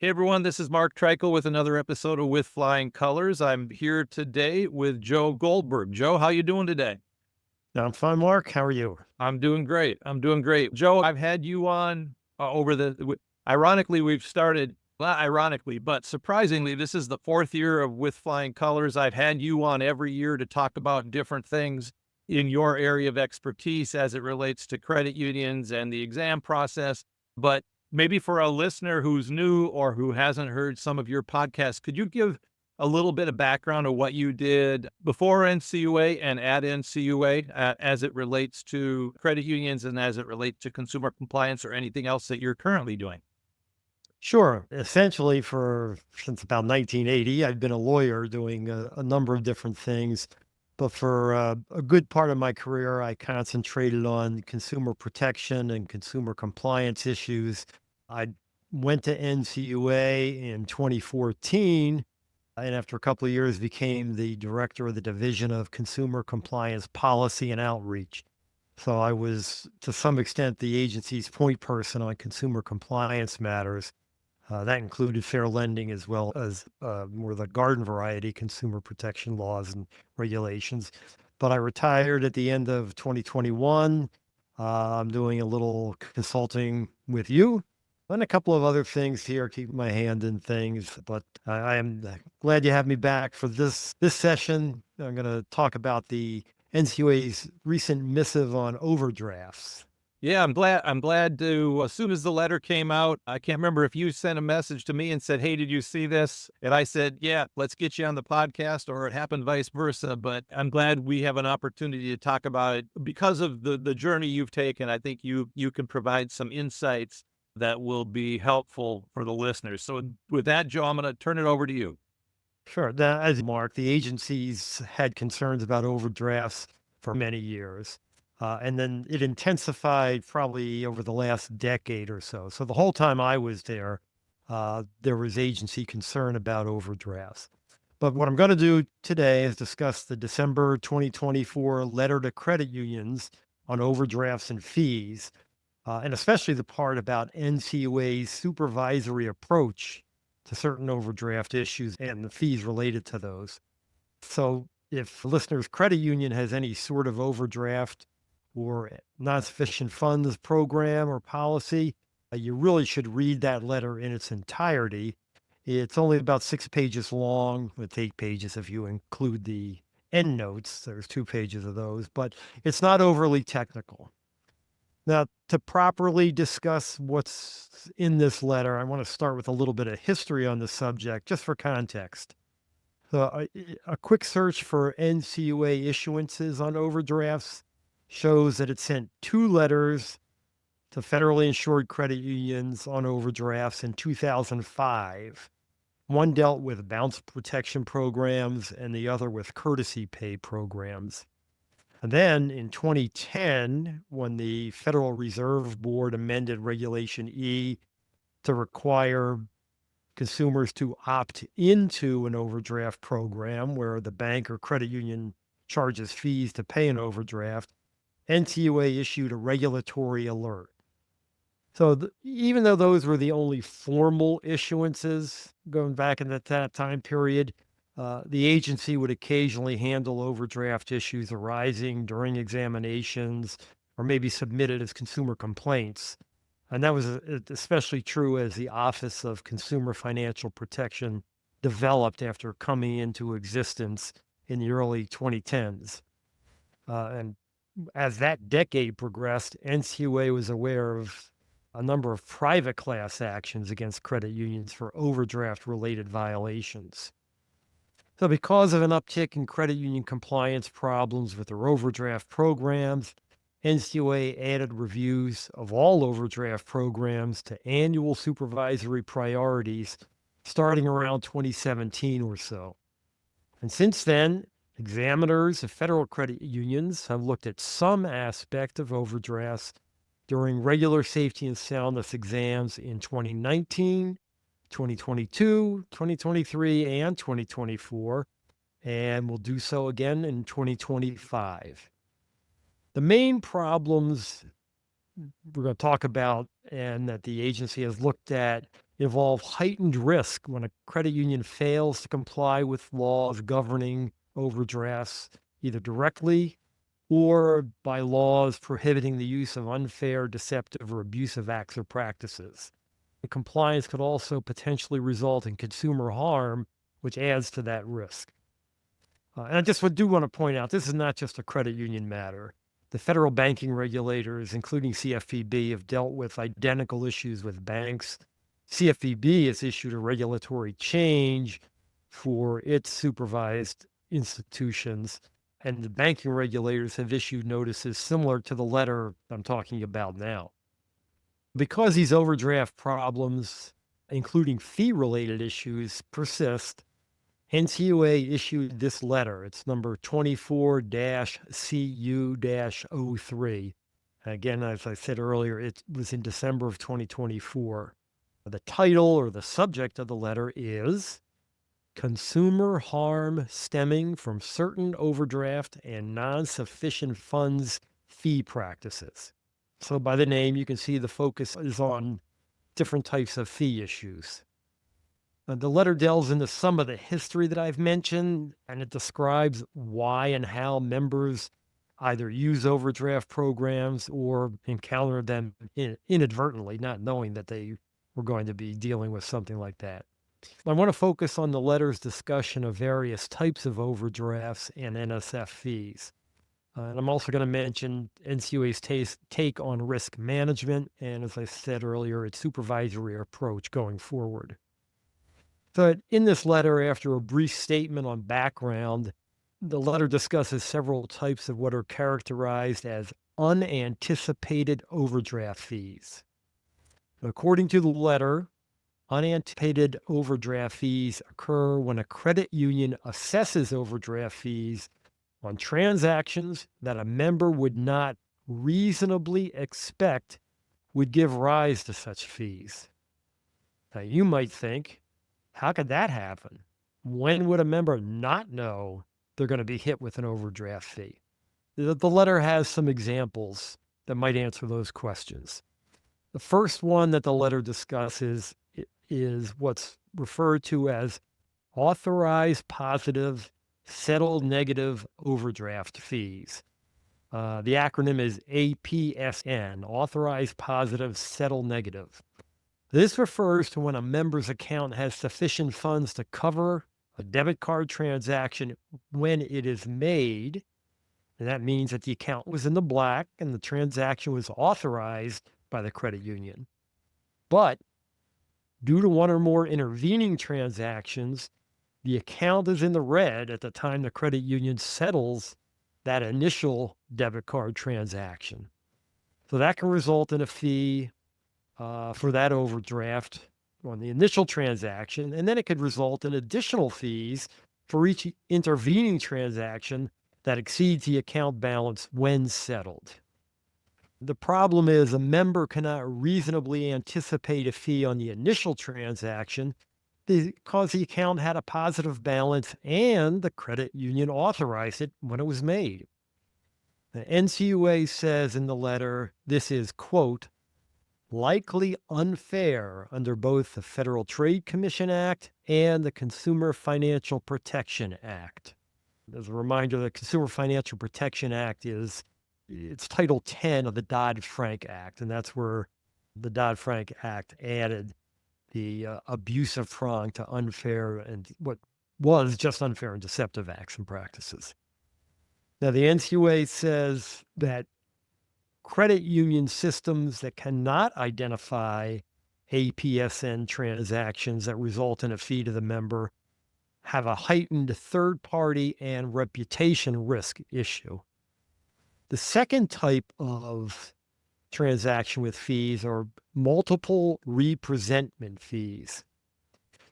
Hey everyone, this is Mark Treichel with another episode of With Flying Colors. I'm here today with Joe Goldberg. Joe, how you doing today? I'm fine, Mark. How are you? I'm doing great. I'm doing great. Joe, I've had you on over ironically, we've started, not ironically, but surprisingly, this is the fourth year of With Flying Colors. I've had you on every year to talk about different things in your area of expertise as it relates to credit unions and the exam process. But maybe for a listener who's new or who hasn't heard some of your podcasts, could you give a little bit of background of what you did before NCUA and at NCUA as it relates to credit unions and as it relates to consumer compliance or anything else that you're currently doing? Sure. Essentially, since about 1980, I've been a lawyer doing a number of different things. But for a good part of my career, I concentrated on consumer protection and consumer compliance issues. I went to NCUA in 2014, and after a couple of years, became the director of the Division of Consumer Compliance Policy and Outreach. So I was, to some extent, the agency's point person on consumer compliance matters. That included fair lending as well as more the garden variety consumer protection laws and regulations. But I retired at the end of 2021. I'm doing a little consulting with you and a couple of other things here, keeping my hand in things. But I am glad you have me back for this session. I'm going to talk about the NCUA's recent missive on overdrafts. Yeah, I'm glad to as soon as the letter came out, I can't remember if you sent a message to me and said, "Hey, did you see this?" And I said, "Yeah, let's get you on the podcast," or it happened vice versa, but I'm glad we have an opportunity to talk about it because of the journey you've taken. I think you can provide some insights that will be helpful for the listeners. So with that, Joe, I'm going to turn it over to you. Sure. Now, as Mark, the agencies had concerns about overdrafts for many years. And then it intensified probably over the last decade or so. So the whole time I was there was agency concern about overdrafts. But what I'm going to do today is discuss the December 2024 letter to credit unions on overdrafts and fees, and especially the part about NCUA's supervisory approach to certain overdraft issues and the fees related to those. So, if a listener's credit union has any sort of overdraft or non sufficient funds program or policy, you really should read that letter in its entirety. It's only about 6 pages long, with 8 pages if you include the end notes. There's 2 pages of those, but it's not overly technical. Now, to properly discuss what's in this letter, I want to start with a little bit of history on the subject, just for context. So, a quick search for NCUA issuances on overdrafts shows that it sent two letters to federally insured credit unions on overdrafts in 2005. One dealt with bounce protection programs, and the other with courtesy pay programs. And then in 2010, when the Federal Reserve Board amended Regulation E to require consumers to opt into an overdraft program where the bank or credit union charges fees to pay an overdraft, NCUA issued a regulatory alert. So even though those were the only formal issuances going back in that time period, the agency would occasionally handle overdraft issues arising during examinations or maybe submitted as consumer complaints. And that was especially true as the Office of Consumer Financial Protection developed after coming into existence in the early 2010s. And as that decade progressed, NCUA was aware of a number of private class actions against credit unions for overdraft related violations. So, because of an uptick in credit union compliance problems with their overdraft programs, NCUA added reviews of all overdraft programs to annual supervisory priorities starting around 2017 or so. And since then, examiners of federal credit unions have looked at some aspect of overdrafts during regular safety and soundness exams in 2019, 2022, 2023, and 2024, and will do so again in 2025. The main problems we're going to talk about and that the agency has looked at involve heightened risk when a credit union fails to comply with laws governing overdrafts, either directly or by laws prohibiting the use of unfair, deceptive, or abusive acts or practices. The compliance could also potentially result in consumer harm, which adds to that risk. And I just do want to point out, this is not just a credit union matter. The federal banking regulators, including CFPB, have dealt with identical issues with banks. CFPB has issued a regulatory change for its supervised institutions, and the banking regulators have issued notices similar to the letter I'm talking about now. Because these overdraft problems, including fee-related issues, persist, NCUA issued this letter. It's number 24-CU-03. Again, as I said earlier, it was in December of 2024. The title or the subject of the letter is Consumer Harm Stemming from Certain Overdraft and Non-Sufficient Funds Fee Practices. So by the name, you can see the focus is on different types of fee issues. The letter delves into some of the history that I've mentioned, and it describes why and how members either use overdraft programs or encounter them inadvertently, not knowing that they were going to be dealing with something like that. I want to focus on the letter's discussion of various types of overdrafts and NSF fees. And I'm also going to mention NCUA's take on risk management and, as I said earlier, its supervisory approach going forward. But in this letter, after a brief statement on background, the letter discusses several types of what are characterized as unanticipated overdraft fees. According to the letter, unanticipated overdraft fees occur when a credit union assesses overdraft fees on transactions that a member would not reasonably expect would give rise to such fees. Now, you might think, how could that happen? When would a member not know they're going to be hit with an overdraft fee? The letter has some examples that might answer those questions. The first one that the letter discusses is what's referred to as authorized positive, settled negative overdraft fees. The acronym is APSN, authorized positive, settled negative. This refers to when a member's account has sufficient funds to cover a debit card transaction when it is made, and that means that the account was in the black and the transaction was authorized by the credit union. But due to one or more intervening transactions, the account is in the red at the time the credit union settles that initial debit card transaction. So that can result in a fee for that overdraft on the initial transaction, and then it could result in additional fees for each intervening transaction that exceeds the account balance when settled. The problem is a member cannot reasonably anticipate a fee on the initial transaction because the account had a positive balance and the credit union authorized it when it was made. The NCUA says in the letter, this is, quote, likely unfair under both the Federal Trade Commission Act and the Consumer Financial Protection Act. As a reminder, the Consumer Financial Protection Act it's Title 10 of the Dodd-Frank Act, and that's where the Dodd-Frank Act added the abusive prong to unfair and what was just unfair and deceptive acts and practices. Now, the NCUA says that credit union systems that cannot identify APSN transactions that result in a fee to the member have a heightened third-party and reputation risk issue. The second type of transaction with fees are multiple representment fees.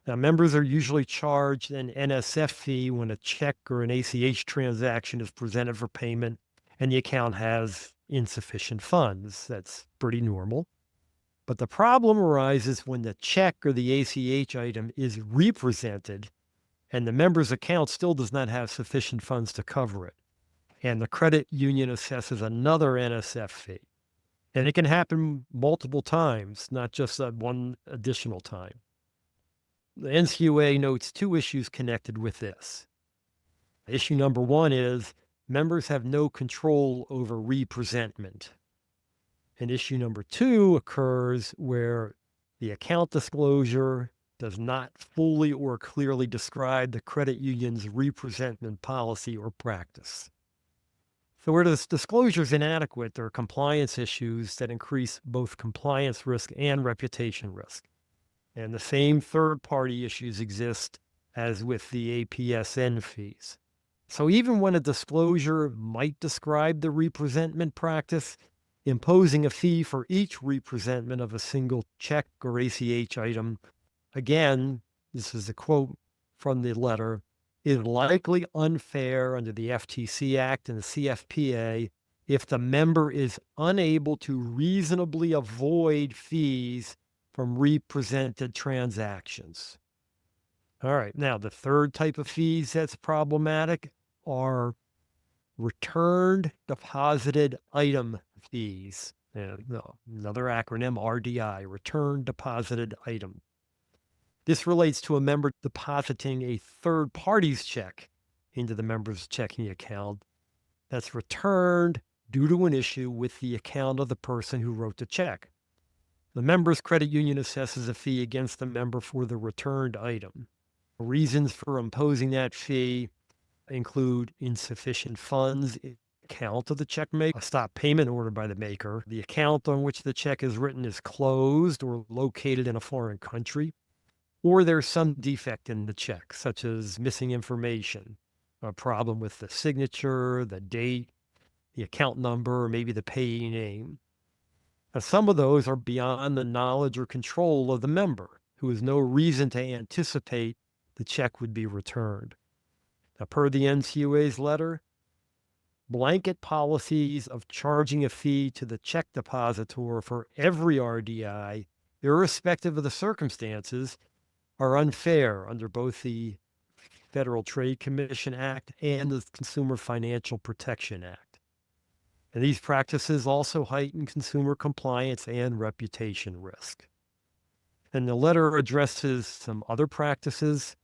Now, members are usually charged an NSF fee when a check or an ACH transaction is presented for payment and the account has insufficient funds. That's pretty normal. But the problem arises when the check or the ACH item is represented and the member's account still does not have sufficient funds to cover it. And the credit union assesses another NSF fee. And it can happen multiple times, not just at one additional time. The NCUA notes two issues connected with this. Issue number one is members have no control over representment. And issue number two occurs where the account disclosure does not fully or clearly describe the credit union's representment policy or practice. So where this disclosure is inadequate, there are compliance issues that increase both compliance risk and reputation risk. And the same third-party issues exist as with the APSN fees. So even when a disclosure might describe the representment practice, imposing a fee for each representment of a single check or ACH item, again, this is a quote from the letter, is likely unfair under the FTC Act and the CFPA if the member is unable to reasonably avoid fees from represented transactions. All right, now the third type of fees that's problematic are returned deposited item fees. Another acronym, RDI, return deposited item. This relates to a member depositing a third party's check into the member's checking account that's returned due to an issue with the account of the person who wrote the check. The member's credit union assesses a fee against the member for the returned item. Reasons for imposing that fee include insufficient funds, account of the check maker, a stop payment order by the maker, the account on which the check is written is closed or located in a foreign country, or there's some defect in the check, such as missing information, a problem with the signature, the date, the account number, or maybe the payee name. Now, some of those are beyond the knowledge or control of the member, who has no reason to anticipate the check would be returned. Now, per the NCUA's letter, blanket policies of charging a fee to the check depositor for every RDI, irrespective of the circumstances, are unfair under both the Federal Trade Commission Act and the Consumer Financial Protection Act. And these practices also heighten consumer compliance and reputation risk. And the letter addresses some other practices.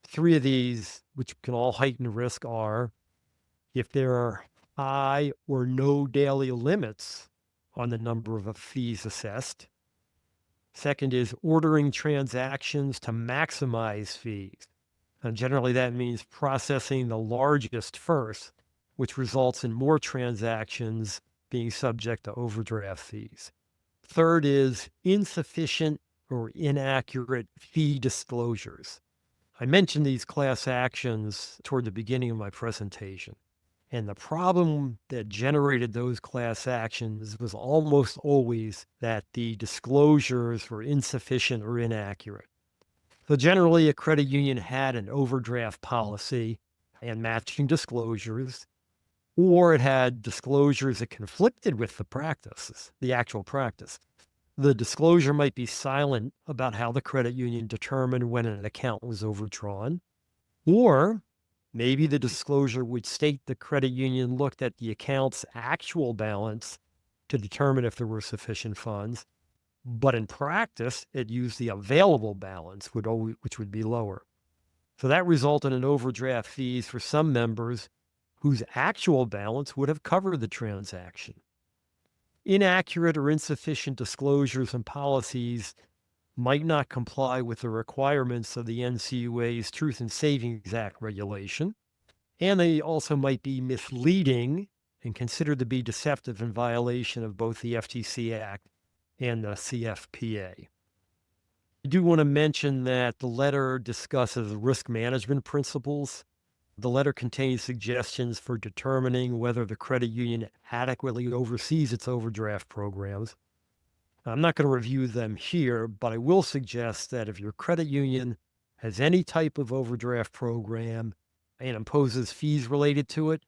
Three of these, which can all heighten risk, are if there are high or no daily limits on the number of fees assessed. Second is ordering transactions to maximize fees. And generally that means processing the largest first, which results in more transactions being subject to overdraft fees. Third is insufficient or inaccurate fee disclosures. I mentioned these class actions toward the beginning of my presentation. And the problem that generated those class actions was almost always that the disclosures were insufficient or inaccurate. So generally, a credit union had an overdraft policy and matching disclosures, or it had disclosures that conflicted with the practices, the actual practice. The disclosure might be silent about how the credit union determined when an account was overdrawn, or maybe the disclosure would state the credit union looked at the account's actual balance to determine if there were sufficient funds, but in practice, it used the available balance, which would be lower. So that resulted in overdraft fees for some members whose actual balance would have covered the transaction. Inaccurate or insufficient disclosures and policies might not comply with the requirements of the NCUA's Truth in Savings Act regulation, and they also might be misleading and considered to be deceptive in violation of both the FTC Act and the CFPA. I do want to mention that the letter discusses risk management principles. The letter contains suggestions for determining whether the credit union adequately oversees its overdraft programs. I'm not going to review them here, but I will suggest that if your credit union has any type of overdraft program and imposes fees related to it,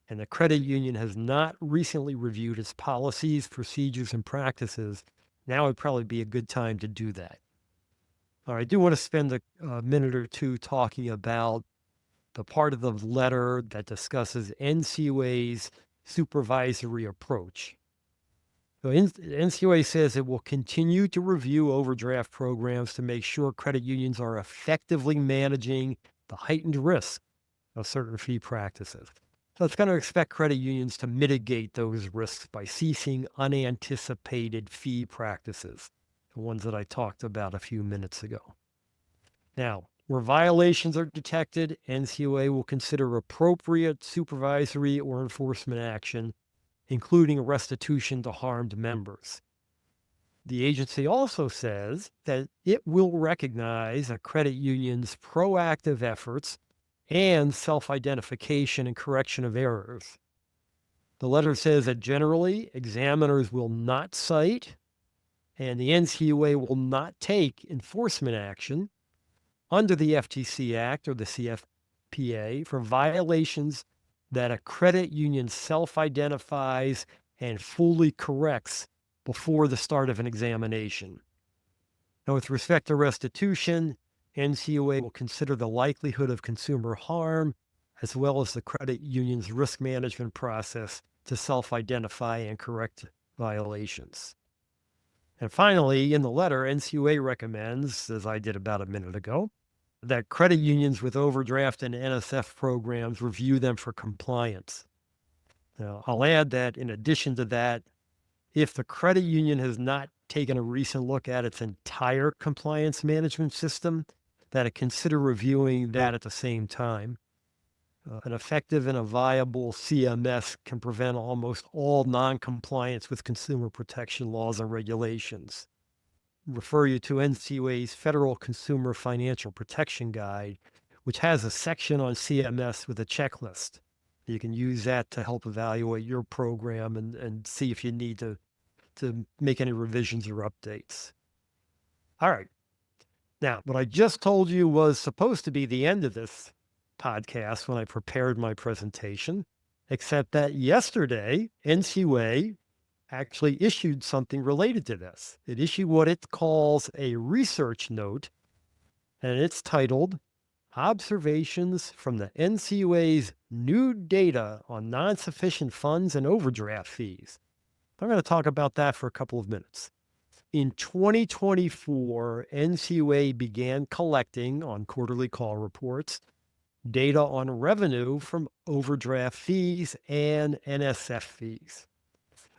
and the credit union has not recently reviewed its policies, procedures, and practices, now would probably be a good time to do that. All right, I do want to spend a minute or two talking about the part of the letter that discusses NCUA's supervisory approach. So NCUA says it will continue to review overdraft programs to make sure credit unions are effectively managing the heightened risk of certain fee practices. So it's going to expect credit unions to mitigate those risks by ceasing unanticipated fee practices, the ones that I talked about a few minutes ago. Now, where violations are detected, NCUA will consider appropriate supervisory or enforcement action, including restitution to harmed members. The agency also says that it will recognize a credit union's proactive efforts and self-identification and correction of errors. The letter says that generally, examiners will not cite and the NCUA will not take enforcement action under the FTC Act or the CFPA for violations that a credit union self-identifies and fully corrects before the start of an examination. Now, with respect to restitution, NCUA will consider the likelihood of consumer harm as well as the credit union's risk management process to self-identify and correct violations. And finally, in the letter, NCUA recommends, as I did about a minute ago, that credit unions with overdraft and NSF programs review them for compliance. Now, I'll add that in addition to that, if the credit union has not taken a recent look at its entire compliance management system, that it consider reviewing that at the same time. An effective and a viable CMS can prevent almost all non-compliance with consumer protection laws and regulations. Refer you to NCUA's Federal Consumer Financial Protection Guide, which has a section on CMS with a checklist. You can use that to help evaluate your program and see if you need to make any revisions or updates. All right. Now, what I just told you was supposed to be the end of this podcast when I prepared my presentation, except that yesterday, NCUA actually issued something related to this. It issued what it calls a research note, and it's titled Observations from the NCUA's New Data on Non-Sufficient Funds and Overdraft Fees. I'm going to talk about that for a couple of minutes. In 2024, NCUA began collecting on quarterly call reports data on revenue from overdraft fees and NSF fees.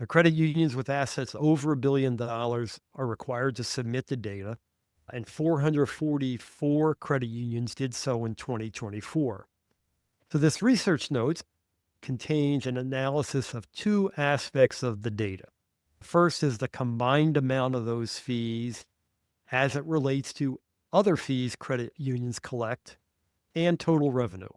Now, credit unions with assets over $1 billion are required to submit the data, and 444 credit unions did so in 2024. So this research note contains an analysis of two aspects of the data. First is the combined amount of those fees as it relates to other fees credit unions collect and total revenue.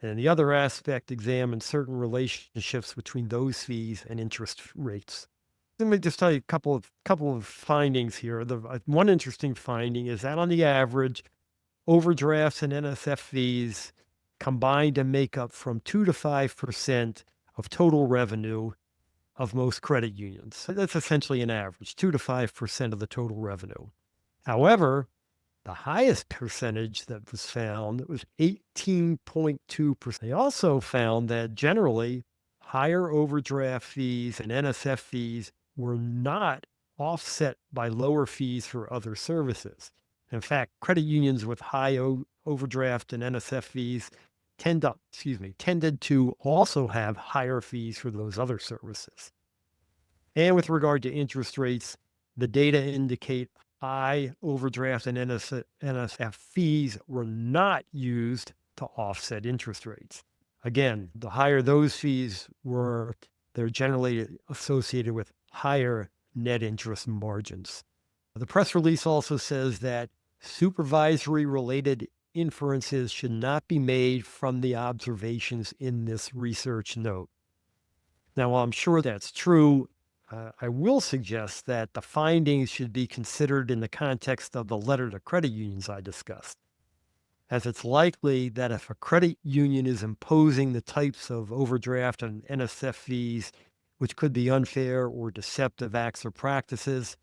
And the other aspect examines certain relationships between those fees and interest rates. Let me just tell you a couple of findings here. The one interesting finding is that on the average, overdrafts and NSF fees combine to make up from 2 to 5% of total revenue of most credit unions. So that's essentially an average, 2 to 5% of the total revenue. However, the highest percentage that was found was 18.2%. They also found that generally higher overdraft fees and NSF fees were not offset by lower fees for other services. In fact, credit unions with high overdraft and NSF fees tended to also have higher fees for those other services. And with regard to interest rates, the data indicate high overdraft and NSF fees were not used to offset interest rates. Again, the higher those fees were, they're generally associated with higher net interest margins. The press release also says that supervisory related inferences should not be made from the observations in this research note. Now, while I'm sure that's true, I will suggest that the findings should be considered in the context of the letter to credit unions I discussed, as it's likely that if a credit union is imposing the types of overdraft and NSF fees, which could be unfair or deceptive acts or practices,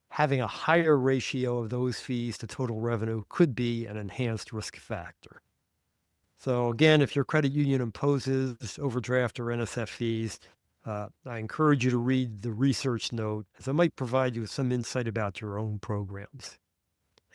having a higher ratio of those fees to total revenue could be an enhanced risk factor. So again, if your credit union imposes overdraft or NSF fees, I encourage you to read the research note, as it might provide you with some insight about your own programs.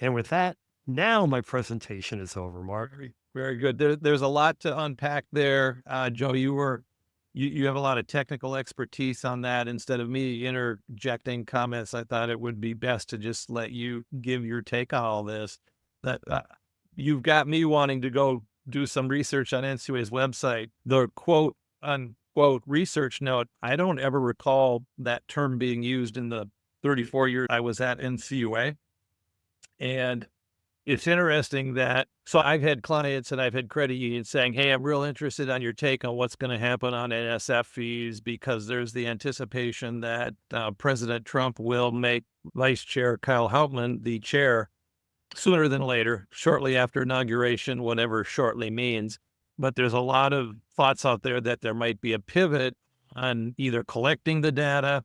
And with that, now my presentation is over, Mark. Very, very good. There's a lot to unpack there. Joe, you have a lot of technical expertise on that. Instead of me interjecting comments, I thought it would be best to just let you give your take on all this. That you've got me wanting to go do some research on NCUA's website. The quote unquote research note, I don't ever recall that term being used in the 34 years I was at NCUA. And it's interesting that so I've had clients and I've had credit unions saying, "Hey, I'm real interested on your take on what's going to happen on NSF fees because there's the anticipation that President Trump will make Vice Chair Kyle Hauptman the chair sooner than later, shortly after inauguration, whatever shortly means." But there's a lot of thoughts out there that there might be a pivot on either collecting the data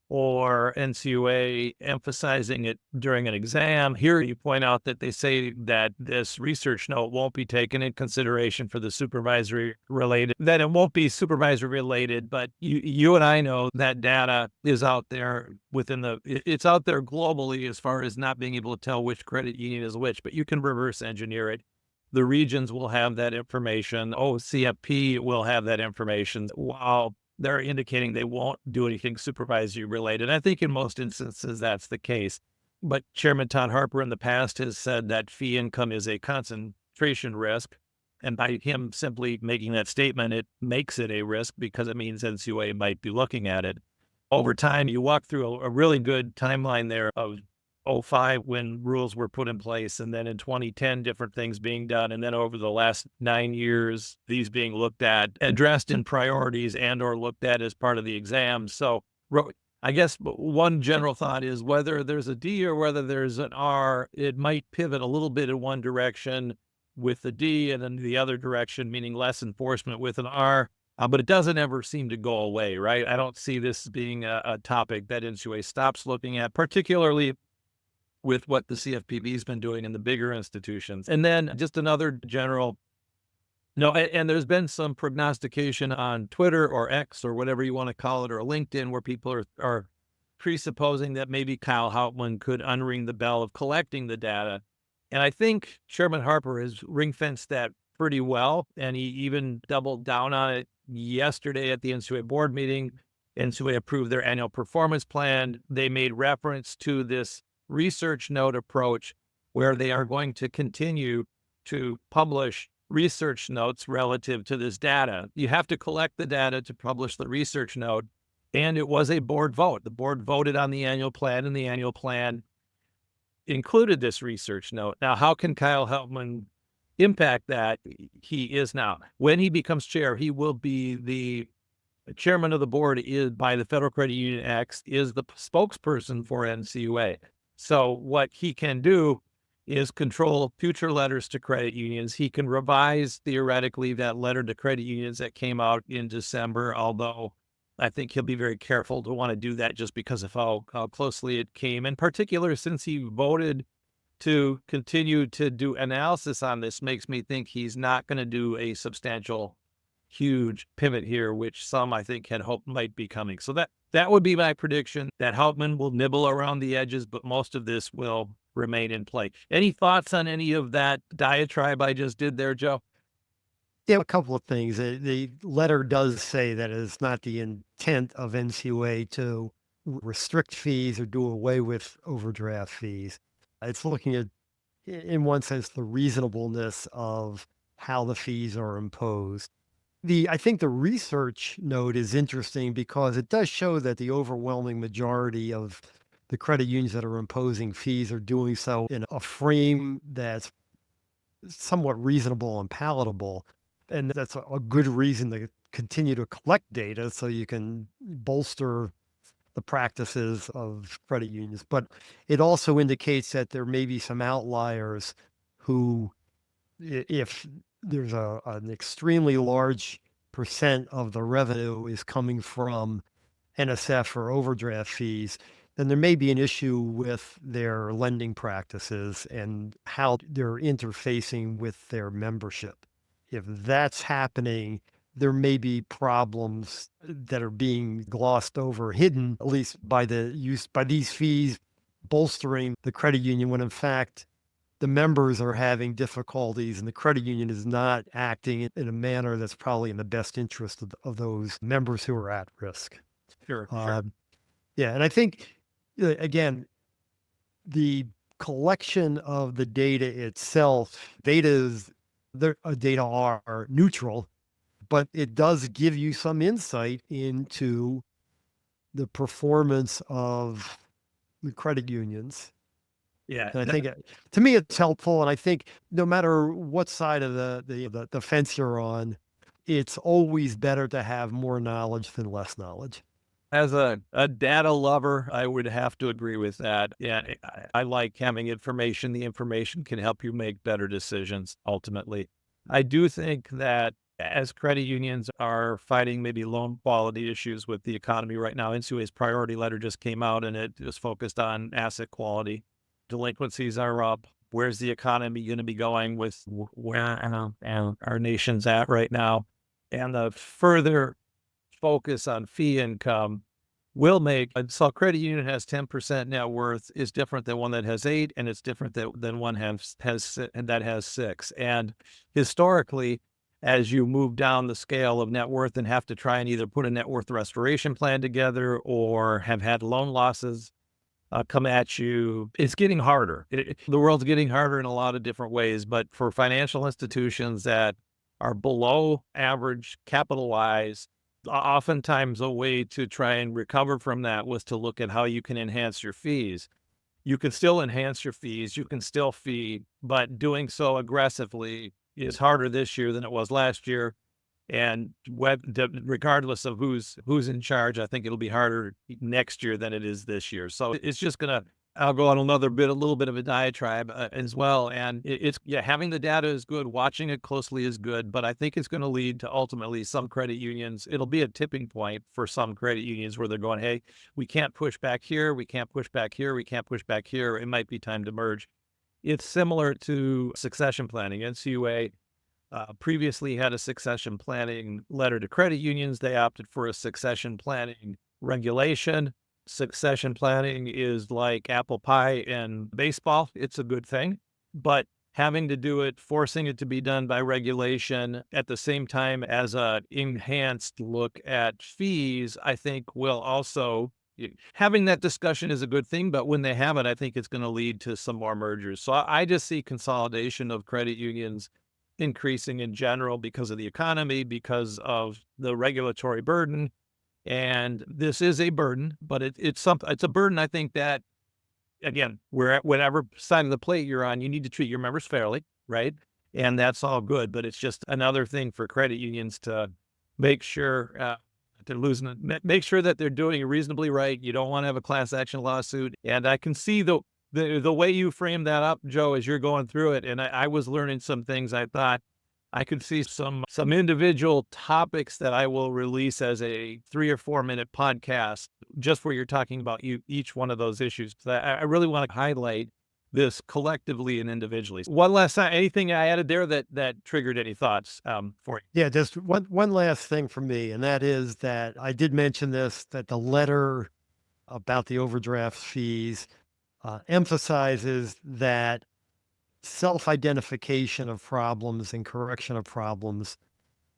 or NCUA emphasizing it during an exam. Here you point out that they say that this research note won't be taken in consideration for the supervisory related, that it won't be supervisory related, but you and I know that data is out there it's out there globally as far as not being able to tell which credit union is which, but you can reverse engineer it. The regions will have that information. CFP will have that information. While they're indicating they won't do anything supervisory related. I think in most instances that's the case. But Chairman Todd Harper in the past has said that fee income is a concentration risk. And by him simply making that statement, it makes it a risk because it means NCUA might be looking at it. Over time, you walk through a really good timeline there of '05 when rules were put in place, and then in 2010, different things being done. And then over the last 9 years, these being looked at, addressed in priorities and or looked at as part of the exam. So I guess one general thought is whether there's a D or whether there's an R, it might pivot a little bit in one direction with the D and then the other direction, meaning less enforcement with an R. But it doesn't ever seem to go away, right? I don't see this being a topic that NCUA stops looking at, particularly with what the CFPB has been doing in the bigger institutions. And then just another general, no, and there's been some prognostication on Twitter or X or whatever you want to call it, or LinkedIn, where people are presupposing that maybe Kyle Hauptman could unring the bell of collecting the data. And I think Chairman Harper has ring-fenced that pretty well, and he even doubled down on it yesterday at the NCUA board meeting. NCUA approved their annual performance plan. They made reference to this research note approach where they are going to continue to publish research notes relative to this data. You have to collect the data to publish the research note, and it was a board vote. The board voted on the annual plan, and the annual plan included this research note. Now, how can Kyle Hauptman impact that? He is now. When he becomes chair, he will be the chairman of the board is by the Federal Credit Union Act, is the spokesperson for NCUA. So what he can do is control future letters to credit unions. He can revise, theoretically, that letter to credit unions that came out in December, although I think he'll be very careful to want to do that just because of how closely it came. In particular, since he voted to continue to do analysis on this, makes me think he's not going to do a substantial, huge pivot here, which some I think had hoped might be coming. So that would be my prediction, that Hauptman will nibble around the edges, but most of this will remain in play. Any thoughts on any of that diatribe I just did there, Joe? Yeah, a couple of things. The letter does say that it is not the intent of NCUA to restrict fees or do away with overdraft fees. It's looking at, in one sense, the reasonableness of how the fees are imposed. I think the research note is interesting because it does show that the overwhelming majority of the credit unions that are imposing fees are doing so in a frame that's somewhat reasonable and palatable. And that's a good reason to continue to collect data so you can bolster the practices of credit unions. But it also indicates that there may be some outliers who, if there's an extremely large percent of the revenue is coming from NSF or overdraft fees, then there may be an issue with their lending practices and how they're interfacing with their membership. If that's happening, there may be problems that are being glossed over, hidden, at least by these fees bolstering the credit union, when in fact the members are having difficulties and the credit union is not acting in a manner that's probably in the best interest of those members who are at risk. Sure, sure. Uh, yeah, and I think, again, the collection of the data itself, data are neutral, but it does give you some insight into the performance of the credit unions. Yeah. And I think to me, it's helpful. And I think no matter what side of the fence you're on, it's always better to have more knowledge than less knowledge. As a data lover, I would have to agree with that. Yeah, I like having information. The information can help you make better decisions ultimately. I do think that as credit unions are fighting maybe loan quality issues with the economy right now, NCUA's priority letter just came out and it is focused on asset quality. Delinquencies are up. Where's the economy going to be going with where our nation's at right now? And the further focus on fee income will make so a credit union has 10% net worth is different than one that has 8, and it's different than one that has 6. And historically, as you move down the scale of net worth and have to try and either put a net worth restoration plan together or have had loan losses come at you, it's getting harder. The world's getting harder in a lot of different ways, but for financial institutions that are below average capital-wise, oftentimes a way to try and recover from that was to look at how you can enhance your fees. You can still enhance your fees, you can still fee, but doing so aggressively is harder this year than it was last year. And regardless of who's in charge, I think it'll be harder next year than it is this year. So it's just gonna. I'll go on a little bit of a diatribe as well. And yeah, having the data is good, watching it closely is good, but I think it's going to lead to ultimately some credit unions. It'll be a tipping point for some credit unions where they're going, hey, we can't push back here, we can't push back here, we can't push back here. It might be time to merge. It's similar to succession planning. NCUA previously had a succession planning letter to credit unions. They opted for a succession planning regulation. Succession planning is like apple pie and baseball. It's a good thing, but having to do it, forcing it to be done by regulation at the same time as a enhanced look at fees, I think will also having that discussion is a good thing, but when they have it, I think it's going to lead to some more mergers. So I just see consolidation of credit unions increasing in general because of the economy, because of the regulatory burden. And this is a burden, but it's a burden. I think that again, whatever side of the plate you're on, you need to treat your members fairly, right? And that's all good, but it's just another thing for credit unions to make sure make sure that they're doing it reasonably right. You don't want to have a class action lawsuit. And I can see the way you frame that up, Joe, as you're going through it, and I was learning some things. I thought I could see some individual topics that I will release as a 3 or 4 minute podcast, just where you're talking about each one of those issues. I really want to highlight this collectively and individually. One last time, anything I added there that triggered any thoughts for you? Yeah, just one last thing for me, and that is that I did mention this, that the letter about the overdraft fees emphasizes that self-identification of problems and correction of problems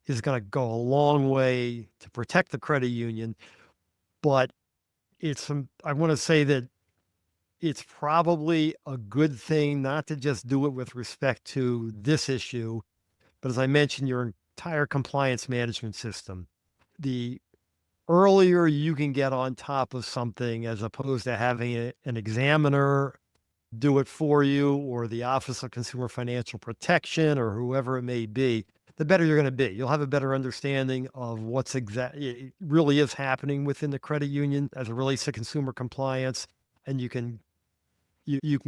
is going to go a long way to protect the credit union. But I want to say that it's probably a good thing not to just do it with respect to this issue, but as I mentioned, your entire compliance management system. The earlier you can get on top of something as opposed to having an examiner do it for you or the Office of Consumer Financial Protection or whoever it may be, the better you're going to be. You'll have a better understanding of what's really is happening within the credit union as it relates to consumer compliance, and you can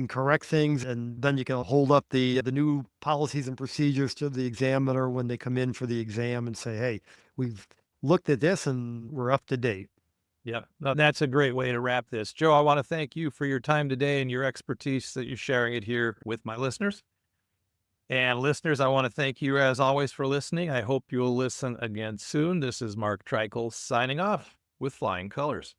correct things, and then you can hold up the new policies and procedures to the examiner when they come in for the exam and say, hey, we've looked at this and we're up to date. Yeah, no, that's a great way to wrap this. Joe, I want to thank you for your time today and your expertise that you're sharing it here with my listeners. And listeners, I want to thank you as always for listening. I hope you'll listen again soon. This is Mark Treichel signing off with Flying Colors.